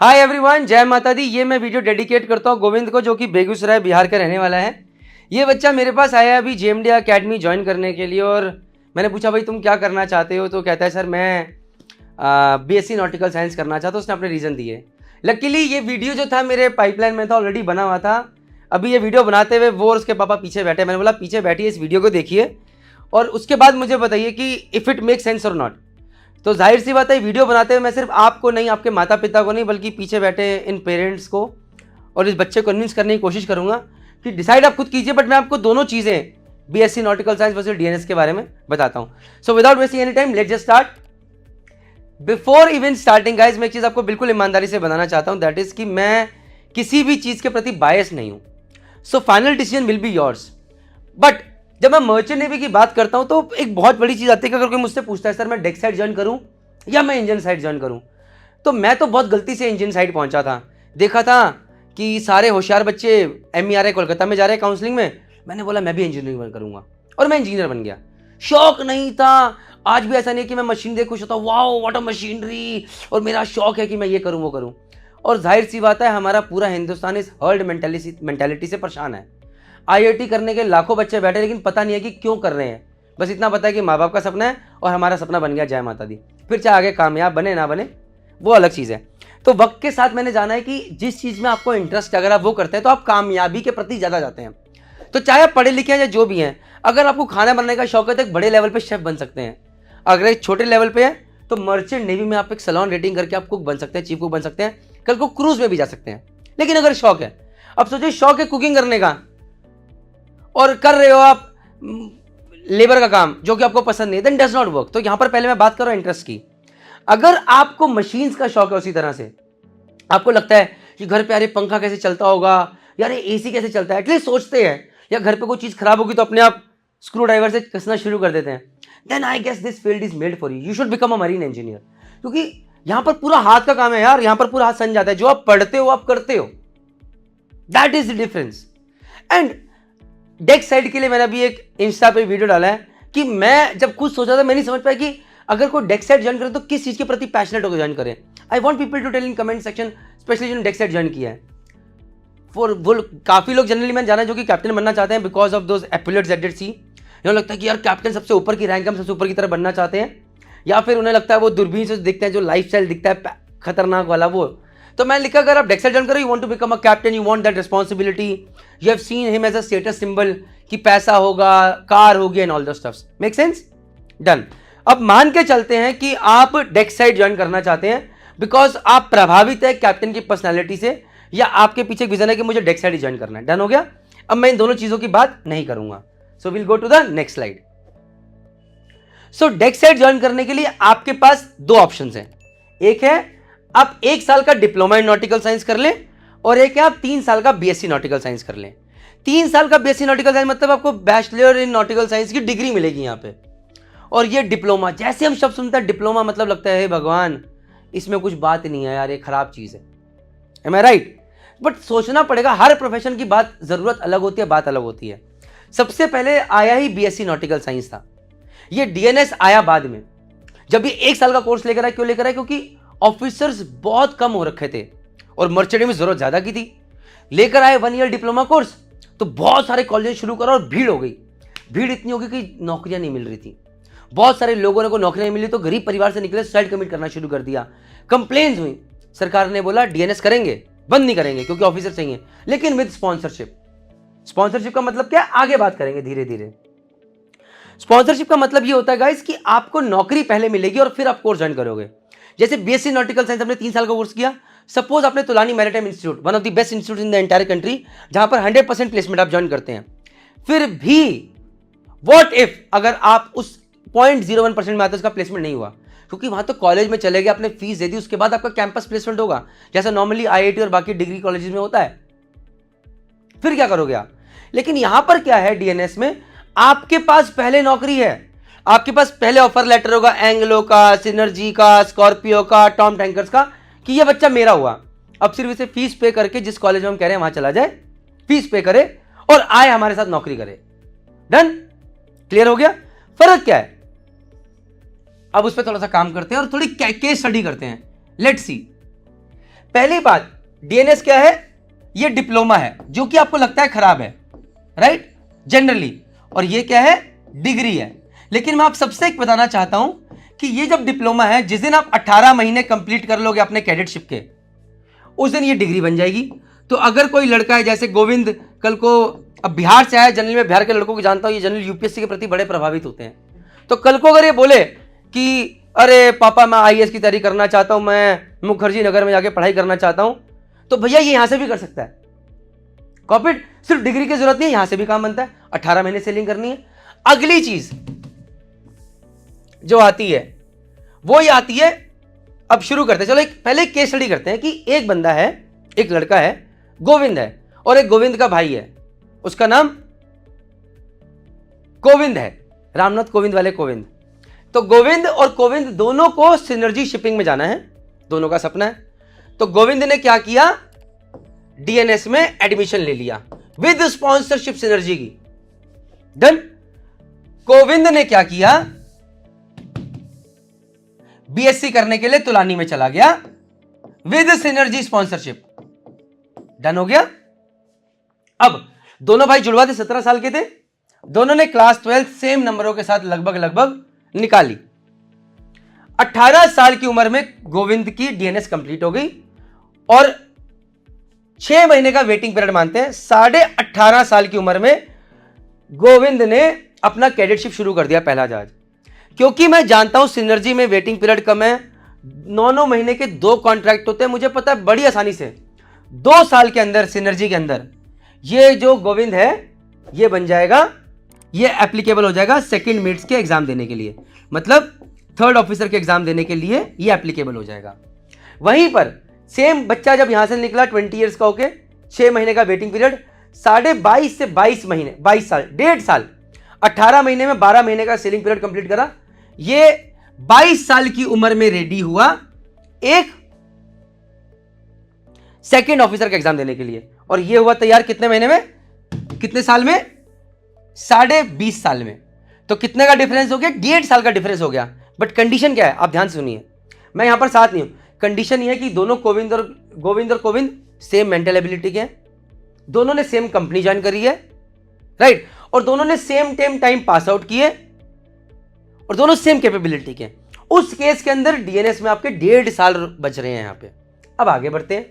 Hi everyone, जय माता दी। ये मैं वीडियो डेडिकेट करता हूँ गोविंद को, जो कि बेगूसराय बिहार का रहने वाला है। ये बच्चा मेरे पास आया अभी जेएमडी अकेडमी ज्वाइन करने के लिए, और मैंने पूछा भाई तुम क्या करना चाहते हो, तो कहता है सर मैं बीएससी नॉटिकल साइंस करना चाहता हूँ। उसने अपने रीज़न दिए। लकीली ये वीडियो जो था मेरे पाइपलाइन में था, ऑलरेडी बना हुआ था। अभी ये वीडियो बनाते हुए वो और उसके पापा पीछे बैठे। मैंने बोला पीछे बैठिए, इस वीडियो को देखिए और उसके बाद मुझे बताइए कि इफ़ इट मेक सेंस और नॉट। तो जाहिर सी बात है, वीडियो बनाते हुए मैं सिर्फ आपको नहीं, आपके माता पिता को नहीं, बल्कि पीछे बैठे इन पेरेंट्स को और इस बच्चे को कन्विंस करने की कोशिश करूंगा कि डिसाइड आप खुद कीजिए। बट मैं आपको दोनों चीज़ें BSc nautical science versus DNS के बारे में बताता हूं। So without wasting any time, let's just start. Before even starting guys, मैं एक चीज़ आपको बिल्कुल ईमानदारी से बताना चाहता हूं, दैट इज कि मैं किसी भी चीज़ के प्रति बायस नहीं हूं। So final decision will be yours. But जब मैं मर्चेंट नेवी की बात करता हूं तो एक बहुत बड़ी चीज़ आती है कि अगर कोई मुझसे पूछता है सर मैं डेक साइड ज्वाइन करूं या मैं इंजन साइड ज्वाइन करूं, तो मैं तो बहुत गलती से इंजन साइड पहुंचा था। देखा था कि सारे होशियार बच्चे MERA कोलकाता में जा रहे हैं काउंसलिंग में। मैंने बोला मैं भी इंजीनियरिंग करूंगा और मैं इंजीनियर बन गया। शौक नहीं था। आज भी ऐसा नहीं कि मैं मशीन देख खुश होता हूँ, वाओ व्हाट अ मशीनरी, और मेरा शौक है कि मैं ये करूँ वो करूँ। और जाहिर सी बात है, हमारा पूरा हिंदुस्तान इस हर्ड मेंटेलिटी से परेशान है। IIT करने के लाखों बच्चे बैठे, लेकिन पता नहीं है कि क्यों कर रहे हैं। बस इतना पता है कि माँ बाप का सपना है और हमारा सपना बन गया, जय माता दी। फिर चाहे आगे कामयाब बने ना बने, वो अलग चीज़ है। तो वक्त के साथ मैंने जाना है कि जिस चीज़ में आपको इंटरेस्ट है, अगर आप वो करते हैं तो आप कामयाबी के प्रति ज़्यादा जाते हैं। तो चाहे आप पढ़े लिखे हैं या जो भी हैं, अगर आपको खाना बनाने का शौक है तो एक बड़े लेवल पे शेफ बन सकते हैं। अगर एक छोटे लेवल पे है तो मर्चेंट नेवी में आप एक सैलून रेटिंग करके आप कुक बन सकते हैं, चीफ कुक बन सकते हैं, कल को क्रूज में भी जा सकते हैं। लेकिन अगर शौक है, अब सोचिए शौक है कुकिंग करने का और कर रहे हो आप लेबर का काम जो कि आपको पसंद नहीं, देन डज नॉट वर्क। तो यहां पर पहले मैं बात कर रहा हूं इंटरेस्ट की। अगर आपको मशीन्स का शौक है, उसी तरह से आपको लगता है कि घर पे यार पंखा कैसे चलता होगा, यार AC कैसे चलता है, एटलीस्ट सोचते हैं, या घर पे कोई चीज खराब होगी तो अपने आप स्क्रू ड्राइवर से कसना शुरू कर देते हैं, then I guess this field is made for you. You should become a marine engineer. क्योंकि यहां पर पूरा हाथ का काम है यार, यहां पर पूरा हाथ सन जाता है। जो आप पढ़ते हो आप करते हो, that is the difference. And deck side के लिए मैंने अभी एक इंस्टा पे वीडियो डाला है कि मैं जब खुद सोचा था, मैं नहीं समझ पाया कि अगर कोई डेक साइड ज्वाइन करे तो किस चीज के प्रति पैशनेट होकर ज्वाइन करे। I want people to tell in comment section, specially जिन्होंने डेक साइड ज्वाइन किया है। फॉर वो काफी लोग जनरली मैंने जाना है जो कि कैप्टन बनना चाहते हैं बिकॉज ऑफ दोज एपिलेट्स दैट सी। उन्हें लगता है कि यार कैप्टन सबसे ऊपर की रैंक, हम सबसे ऊपर की तरह बनना चाहते हैं, या फिर उन्हें लगता है वो दूरबीन से दिखते हैं, जो लाइफ स्टाइल दिखता है खतरनाक वाला वो। तो मैंने लिखा अगर आप डेक साइड ज्वाइन करो, you want to become a captain, you want that responsibility, you have seen him as a status symbol कि पैसा होगा, कार होगी and all the stuffs. Make sense? Done. अब मान के चलते हैं कि आप डेक साइड ज्वाइन करना चाहते हैं बिकॉज आप प्रभावित है कैप्टन की पर्सनैलिटी से, या आपके पीछे एक विजन है कि मुझे डेक साइड ज्वाइन करना है। डन हो गया। अब मैं इन दोनों चीजों की बात नहीं करूंगा। So will go to the next slide. So deck side join करने के लिए आपके पास दो ऑप्शंस हैं। एक है आप 1 साल का डिप्लोमा इन नॉटिकल साइंस कर लें, और एक है आप 3 साल का BSc नॉटिकल साइंस कर लें। 3 साल का BSc नॉटिकल साइंस मतलब आपको बैचलर इन नॉटिकल साइंस की डिग्री मिलेगी यहाँ पे। और ये डिप्लोमा, जैसे हम शब्द सुनते हैं डिप्लोमा मतलब लगता है भगवान इसमें कुछ बात नहीं है यार, ये खराब चीज है। M I right? बट सोचना पड़ेगा, हर प्रोफेशन की बात जरूरत अलग होती है, बात अलग होती है। सबसे पहले आया ही BSc नॉटिकल साइंस था। ये DNS आया बाद में। जब ये 1 साल का कोर्स लेकर आया, क्यों लेकर आया? क्योंकि ऑफिसर्स बहुत कम हो रखे थे और मर्चेंट में जरूरत ज्यादा की थी। लेकर आए 1 ईयर डिप्लोमा कोर्स, तो बहुत सारे कॉलेज शुरू करा और भीड़ हो गई। भीड़ इतनी हो गई कि नौकरियां नहीं मिल रही थी। बहुत सारे लोगों ने को नौकरियां मिली तो गरीब परिवार से निकले, सुसाइड कमिट करना शुरू कर दिया। कंप्लेन्स हुई। सरकार ने बोला DNS करेंगे, बंद नहीं करेंगे क्योंकि ऑफिसर चाहिए, लेकिन विद स्पॉन्सरशिप। स्पॉन्सरशिप का मतलब क्या है? आगे बात करेंगे धीरे धीरे। स्पॉन्सरशिप का मतलब ये होता है गाइस कि आपको नौकरी पहले मिलेगी और फिर आप कोर्स ज्वाइन करोगे। जैसे BSc नॉटिकल साइंस आपने 3 साल का कोर्स किया, सपोज आपने Tulane maritime institute, one of the best institute in the entire country, जहां पर 100% प्लेसमेंट आप ज्वाइन करते हैं। फिर भी व्हाट इफ अगर आप उस 0.01% में आते उसका प्लेसमेंट नहीं हुआ, क्योंकि वहां तो कॉलेज में चले गए, आपने फीस दे दी, उसके बाद आपका कैंपस प्लेसमेंट होगा, जैसा नॉर्मली IIT और बाकी डिग्री कॉलेजेस में होता है। फिर क्या करोगे आप? लेकिन यहां पर क्या है, DNS में आपके पास पहले नौकरी है। आपके पास पहले ऑफर लेटर होगा एंग्लो का, सिनर्जी का, स्कॉर्पियो का, टॉम टैंकर्स का, कि ये बच्चा मेरा हुआ। अब सिर्फ इसे फीस पे करके जिस कॉलेज में हम कह रहे हैं वहां चला जाए, फीस पे करे और आए हमारे साथ नौकरी करे। डन? क्लियर हो गया? फर्क क्या है? अब उस पर थोड़ा सा काम करते हैं और थोड़ी केस स्टडी करते हैं। Let's see. पहली बात, डीएनएस क्या है? ये डिप्लोमा है जो कि आपको लगता है खराब है, राइट, जनरली, और ये क्या है? डिग्री है। लेकिन मैं आप सबसे एक बताना चाहता हूं कि ये जब डिप्लोमा है, जिस दिन आप 18 महीने कंप्लीट कर लोगे अपने कैडेटशिप के, उस दिन ये डिग्री बन जाएगी। तो अगर कोई लड़का है जैसे गोविंद, कल को, अब बिहार से आया, जनरली मैं बिहार के लड़कों को जानता हूं, ये जनरली यूपीएससी के प्रति बड़े प्रभावित होते हैं। तो कल को अगर ये बोले कि अरे पापा मैं आईएएस की तैयारी करना चाहता हूं, मैं मुखर्जी नगर में जाके पढ़ाई करना चाहता हूं, तो भैया ये यहां से भी कर सकता है। कॉपीड, सिर्फ डिग्री की जरूरत नहीं है, यहां से भी काम बनता है। 18 महीने सेलिंग करनी है। अगली चीज जो आती है वो ये आती है, अब शुरू करते हैं। चलो पहले एक केस स्टडी करते हैं कि एक बंदा है, एक लड़का है, गोविंद है, और एक गोविंद का भाई है, उसका नाम कोविंद है, रामनाथ कोविंद वाले कोविंद। तो गोविंद और कोविंद दोनों को सिनर्जी शिपिंग में जाना है, दोनों का सपना है। तो गोविंद ने क्या किया? डीएनएस में एडमिशन ले लिया विद स्पॉन्सरशिप सिनर्जी की। डन। कोविंद ने क्या किया? बीएससी करने के लिए तुलानी में चला गया विद सिनर्जी स्पॉन्सरशिप। डन हो गया। अब दोनों भाई जुड़वा थे, 17 साल के थे, दोनों ने क्लास 12 सेम नंबरों के साथ लगभग निकाली। 18 साल की उम्र में गोविंद की डीएनएस कंप्लीट हो गई और 6 महीने का वेटिंग पीरियड मानते हैं। 18.5 साल की उम्र में गोविंद ने अपना कैडेटशिप शुरू कर दिया, पहला जहाज। क्योंकि मैं जानता हूं सिनर्जी में वेटिंग पीरियड कम है, 9 महीने के 2 कॉन्ट्रैक्ट होते हैं, मुझे पता है बड़ी आसानी से 2 साल के अंदर सिनर्जी के अंदर ये जो गोविंद है ये बन जाएगा, ये एप्लीकेबल हो जाएगा सेकंड मेट्स के एग्जाम देने के लिए, मतलब 3rd ऑफिसर के एग्जाम देने के लिए ये एप्लीकेबल हो जाएगा। वहीं पर सेम बच्चा जब यहां से निकला 20 ईयर्स का होके, 6 महीने का वेटिंग पीरियड, 22.5 से 22 महीने, 22 साल, 1.5 साल, 18 महीने में 12 महीने का सेलिंग पीरियड कंप्लीट करा। ये 22 साल की उम्र में रेडी हुआ एक सेकंड ऑफिसर का एग्जाम देने के लिए, और ये हुआ तैयार कितने महीने में, कितने साल में? 20.5 साल में। तो कितने का डिफरेंस हो गया? 1.5 साल का डिफरेंस हो गया। बट कंडीशन क्या है, आप ध्यान सुनिए, मैं यहां पर साथ नहीं हूं। कंडीशन ये है कि दोनों गोविंद और कोविंद सेम मेंटल एबिलिटी के हैं, दोनों ने सेम कंपनी ज्वाइन करी है, राइट, और दोनों ने सेम टाइम पास आउट किए, और दोनों सेम कैपेबिलिटी के। उस केस के अंदर डीएनएस में आपके 1.5 साल बच रहे हैं यहां पे। अब आगे बढ़ते हैं।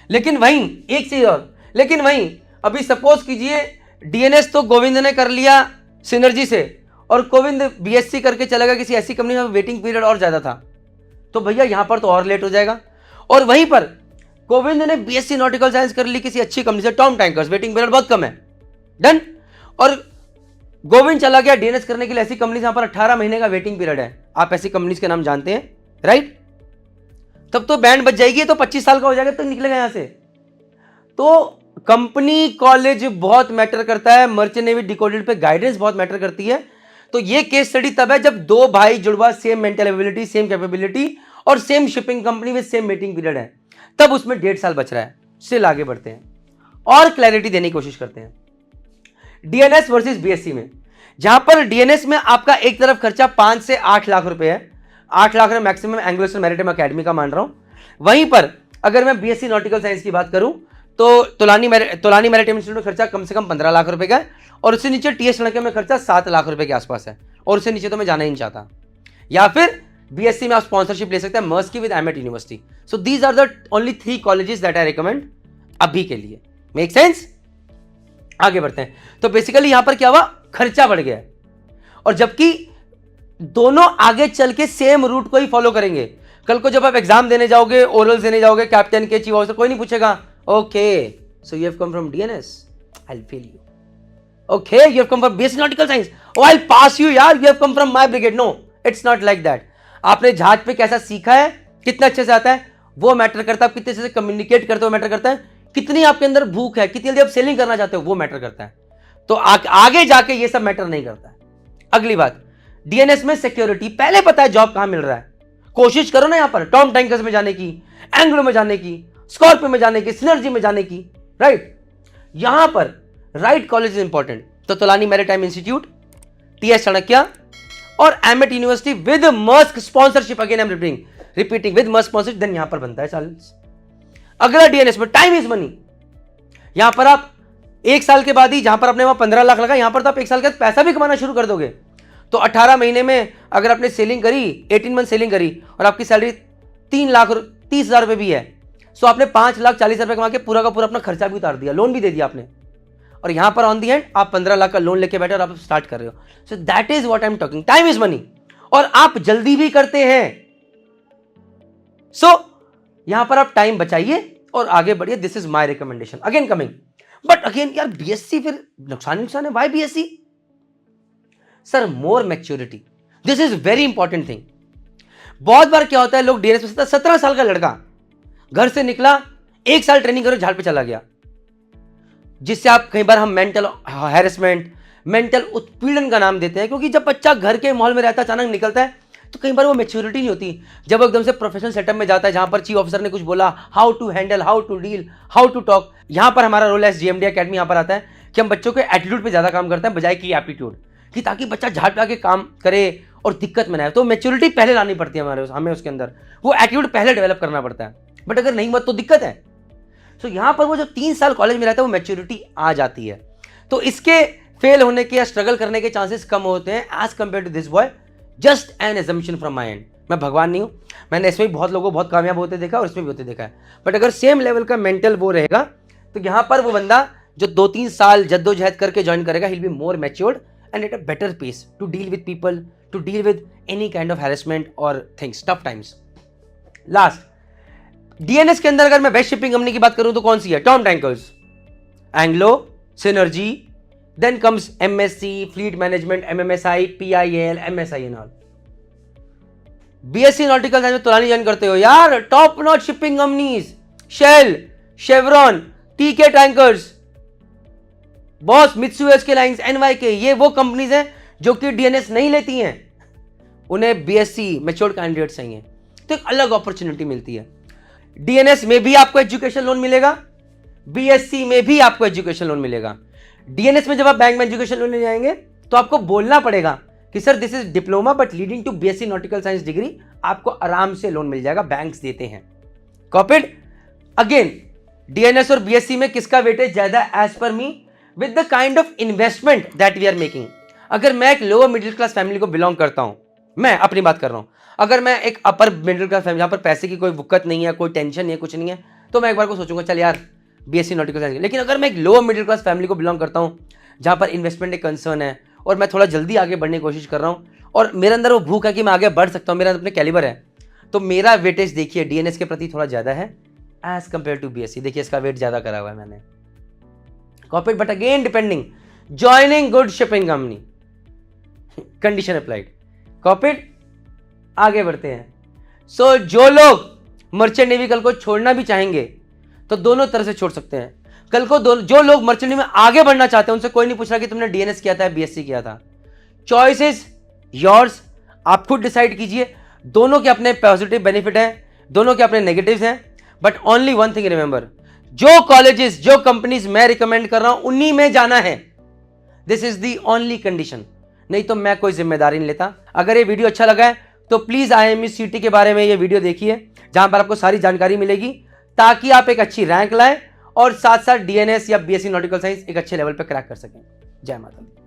लेकिन वहीं एक चीज और, लेकिन वहीं अभी सपोज कीजिए डीएनएस तो गोविंद ने कर लिया सिनर्जी से, और गोविंद बीएससी करके चला गया किसी ऐसी कंपनी में, वेटिंग पीरियड और ज्यादा था, तो भैया यहां पर तो और लेट हो जाएगा। और वहीं पर गोविंद ने बीएससी नॉटिकल साइंस कर ली किसी अच्छी कंपनी से, टॉम टैंकर्स, वेटिंग पीरियड बहुत कम है, डन। और गोविंद चला गया डीएनएस करने के लिए ऐसी कंपनी जहां पर 18 महीने का वेटिंग पीरियड है। आप ऐसी कंपनीज के नाम जानते हैं, राइट? तब तो बैंड बच जाएगी, तो 25 साल का हो जाएगा तक निकलेगा यहां से। तो कंपनी, कॉलेज बहुत मैटर करता है, मर्चेंट नेवी डिकोडेड पे गाइडेंस बहुत मैटर करती है। तो ये केस स्टडी तब है जब 2 भाई जुड़वा, same mental ability, same capability और सेम शिपिंग कंपनी में सेम वेटिंग पीरियड है, तब उसमें 1.5 साल बच रहा है। स्टिल आगे बढ़ते हैं और क्लैरिटी देने की कोशिश करते हैं। डीएनएस वर्सेस बीएससी में, जहां पर डीएनएस में आपका एक तरफ खर्चा 5 से 8 लाख रुपए है, 8 लाख में मैक्सिमम एंग्लो मैरिटाइम एकेडमी का मान रहा हूं। वहीं पर अगर मैं बीएससी नॉटिकल साइंस की बात करूं तो तुलानी मैरिटाइम इंस्टीट्यूट में खर्चा कम से कम 15 लाख रुपए का है, और उससे नीचे टीएस लड़के में खर्चा 7 लाख रुपए के आसपास है, और उससे नीचे तो मैं जाना ही नहीं चाहता। या फिर बीएससी में आप स्पॉन्सरशिप ले सकते हैं मर्स की with AMET University. So these are the only 3 colleges that I recommend अभी के लिए। Make sense? आगे बढ़ते हैं। तो बेसिकली यहां पर क्या हुआ, खर्चा बढ़ गया, और जबकि दोनों आगे चल के सेम रूट को ही फॉलो करेंगे। कल को जब आप एग्जाम देने जाओगे, ओरल देने जाओगे, कैप्टन के चीफ ऑफिसर, कोई नहीं पूछेगा okay so you have come from DNS, I'll fail you. Okay, you have come from BSc Nautical Science, oh I'll pass you यार, you have come from my brigade. No, it's not like that. आपने जहाज पे कैसा सीखा है, कितना अच्छे से आता है, वो मैटर करता है। आप कितने अच्छे से कम्युनिकेट करते हो मैटर करता है, कितनी आपके अंदर भूख है, कितनी जल्दी आप सेलिंग करना चाहते हो, वो मैटर करता है। तो आगे जाके ये सब मैटर नहीं करता है। अगली बात, डीएनएस में सिक्योरिटी, पहले पता है जॉब कहां मिल रहा है, कोशिश करो ना यहां पर टॉम टैंकर्स में जाने की, एंग्लो में जाने की, स्कॉर्पियो में जाने की, सिनर्जी में जाने की, राइट? यहां पर राइट कॉलेज इंपॉर्टेंट। तो Tolani maritime institute, TS Chanakya और AMET University with Maersk sponsorship, again I am repeating, repeating with Maersk sponsor, then यहां पर बनता है 40। अगला डीएनएस में टाइम इज मनी। यहां पर आप 1 साल के बाद ही, जहां पर आपने वहां 15 लाख लगा, यहां पर तो आप 1 साल के बाद पैसा भी कमाना शुरू कर दोगे। तो 18 महीने में अगर आपने सेलिंग करी, 18 मंथ सेलिंग करी और आपकी सैलरी 3,30,000 रुपए भी है, सो आपने 5,40,000 रुपए कमा के पूरा का पूरा अपना खर्चा भी उतार दिया, लोन भी दे दिया आपने। और यहां पर ऑन दी एंड आप 15 लाख का लोन लेके बैठे और आप स्टार्ट कर रहे हो। So that is what I am talking, time is money. और आप जल्दी भी करते हैं। सो यहां पर आप टाइम बचाइए और आगे बढ़िए। This is my recommendation. Again coming, but again यार बीएससी फिर नुकसान है। Why BSc sir? More maturity, this is very important thing. बहुत बार क्या होता है, लोग डीएनएस में 17 साल का लड़का घर से निकला, 1 साल ट्रेनिंग करो, झाड़ पे चला गया, जिससे आप कई बार हम मेंटल हैरेसमेंट, मेंटल उत्पीड़न का नाम देते हैं। क्योंकि जब बच्चा घर के माहौल में रहता है, अचानक निकलता है, तो कई बार वो मैच्योरिटी नहीं होती। जब वो एकदम से प्रोफेशनल सेटअप में जाता है, जहां पर चीफ ऑफिसर ने कुछ बोला, how to handle, how to deal, how to talk, यहां पर हमारा रोल एज जीएमडी एकेडमी यहां पर आता है कि हम बच्चों के एटीट्यूड पे ज्यादा काम करते हैं बजाय कि एप्टीट्यूड, कि ताकि बच्चा झाड़ पे आके काम करे और दिक्कत में ना आए। तो मैच्योरिटी पहले लानी पड़ती है हमें उसके अंदर, वो एटीट्यूड पहले डेवलप करना पड़ता है। बट अगर नहीं मत तो दिक्कत है। तो यहां पर वो जो 3 साल कॉलेज में रहता है, वो मैच्योरिटी आ जाती है। तो इसके फेल होने के या स्ट्रगल करने के चांसेस कम होते हैं as compare to this boy. Just an assumption from my end. मैं भगवान नहीं हूं, मैंने इसमें भी बहुत लोगों को बहुत कामयाब होते देखा और इसमें भी होते देखा है। बट अगर सेम लेवल का मेंटल वो रहेगा, तो यहां पर वो बंदा जो 2-3 साल जद्दोजहद करके ज्वाइन करेगा, he will be more matured and at a better pace to deal with people, to deal with any kind of harassment और things, tough times. Last, DNS के अंदर अगर मैं बेस्ट शिपिंग कंपनी की बात करूं तो कौन सी है? Tom tankers, Anglo, synergy, then comes MSC, fleet management, MMSI, PIL, MSI and all. BSc nautical science में तुलानी ज्वाइन करते हो यार, top notch shipping companies, Shell, Chevron, TK tankers, boss, Mitsubishi lines, NYK, ये वो कंपनीज हैं जो कि DNS नहीं लेती हैं, उन्हें बीएससी मैच्योर्ड कैंडिडेट्स चाहिए, तो एक अलग अपॉर्चुनिटी मिलती है। डीएनएस में भी आपको एजुकेशन लोन मिलेगा, बीएससी में भी आपको एजुकेशन लोन मिलेगा। डीएनएस में जब आप बैंक में एजुकेशन लोन ले जाएंगे तो आपको बोलना पड़ेगा कि sir this is diploma but leading to BSc nautical science degree, आपको आराम से लोन मिल जाएगा, बैंक्स देते हैं। कॉपीड? अगेन डीएनएस और बीएससी में किसका वेटेज ज्यादा? As per me, with the kind of investment that we are making. अगर मैं एक लोअर मिडिल क्लास फैमिली को बिलोंग करता हूं, मैं अपनी बात कर रहा हूं, अगर मैं एक अपर मिडिल क्लास फैमिली जहां पर पैसे की कोई दिक्कत नहीं है, कोई टेंशन नहीं है, कुछ नहीं है, तो मैं एक बार को सोचूंगा चल यार बीएससी नॉटिकल साइंस। लेकिन अगर मैं एक लोअर मिडिल क्लास फैमिली को बिलोंग करता हूं, जहां पर इन्वेस्टमेंट एक कंसर्न है और मैं थोड़ा जल्दी आगे बढ़ने की कोशिश कर रहा हूं और मेरे अंदर वो भूख है कि मैं आगे बढ़ सकता हूं, मेरा अपने कैलिबर है, तो मेरा वेटेज देखिए डीएनएस के प्रति थोड़ा ज्यादा है एज कंपेयर टू बीएससी। देखिए इसका वेट ज्यादा करा हुआ है मैंने। Copied? But again depending, joining good shipping company, condition applied. Copied? आगे बढ़ते हैं। सो जो लोग मर्चेंट नेवी कल को छोड़ना भी चाहेंगे तो दोनों तरह से छोड़ सकते हैं। कल को जो लोग मर्चेंट नेवी में आगे बढ़ना चाहते हैं, उनसे कोई नहीं पूछ रहा कि तुमने डीएनएस किया था, बीएससी किया था। चॉइस इज योर्स, आप खुद डिसाइड कीजिए। दोनों के अपने पॉजिटिव बेनिफिट हैं, दोनों के अपने नेगेटिव्स हैं, but only one thing remember, जो कॉलेजेस, जो कंपनीज मैं रिकमेंड कर रहा हूं उन्हीं में जाना है। This is the only condition, नहीं तो मैं कोई जिम्मेदारी नहीं लेता। अगर ये वीडियो अच्छा लगा है तो प्लीज IIME-CET के बारे में ये वीडियो देखिए, जहां पर आपको सारी जानकारी मिलेगी, ताकि आप एक अच्छी रैंक लाएं और साथ साथ डीएनएस या बीएससी नॉटिकल साइंस एक अच्छे लेवल पर क्रैक कर सकें। जय माता दी।